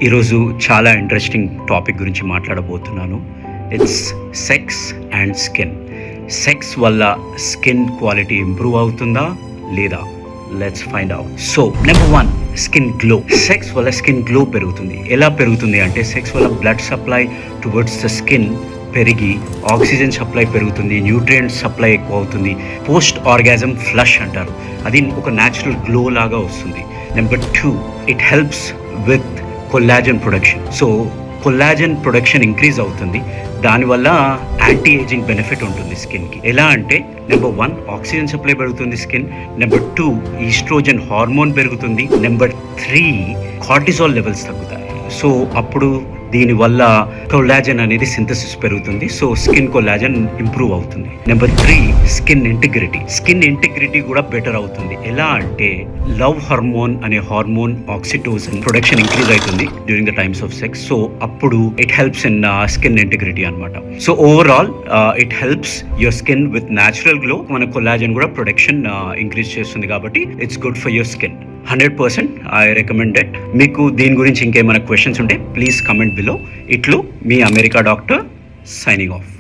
ఈరోజు చాలా interesting topic గురించి మాట్లాడబోతున్నాను. It's sex and skin. Sex వల్ల స్కిన్ క్వాలిటీ ఇంప్రూవ్ అవుతుందా లేదా? Let's find out. So number 1, skin glow. Sex వల్ల స్కిన్ గ్లో పెరుగుతుంది. ఎలా పెరుగుతుంది అంటే, సెక్స్ వల్ల blood supply towards the skin పెరిగి ఆక్సిజన్ సప్లై పెరుగుతుంది, న్యూట్రియంట్ సప్లై ఎక్కువ అవుతుంది. పోస్ట్ ఆర్గాజం ఫ్లష్ అంటారు, అది ఒక న్యాచురల్ గ్లో లాగా వస్తుంది. Number 2, it helps with collagen production. So collagen production increase అవుతుంది, దానివల్ల యాంటీ ఏజింగ్ బెనిఫిట్ ఉంటుంది స్కిన్కి. ఎలా అంటే, నెంబర్ 1, ఆక్సిజన్ సప్లై పెరుగుతుంది స్కిన్. నెంబర్ 2, ఈస్ట్రోజన్ హార్మోన్ పెరుగుతుంది. నెంబర్ 3, కార్టిజాల్ లెవెల్స్ తగ్గుతాయి. సో అప్పుడు దీనివల్ల కొల్లాజన్ అనేది సింథసిస్ పెరుగుతుంది. సో స్కిన్ కొల్లాజన్ ఇంప్రూవ్ అవుతుంది. Number 3, skin integrity. Skin integrity కూడా బెటర్ అవుతుంది. ఎలా అంటే, లవ్ హార్మోన్ అనే హార్మోన్ ఆక్సిటోసిన్ ప్రొడక్షన్ ఇంక్రీజ్ అవుతుంది during the times of sex. So అప్పుడు it helps in skin integrity అనమాట. So overall it helps your skin with natural glow. మన collagen కూడా ప్రొడక్షన్ ఇంక్రీజ్ చేస్తుంది, కాబట్టి it's good for your skin. 100% I recommend it. మీకు దీని గురించి ఇంకేమైనా క్వశ్చన్స్ ఉంటే ప్లీజ్ కమెంట్ బిలో. ఇట్లు మీ అమెరికా డాక్టర్ సైనింగ్ ఆఫ్.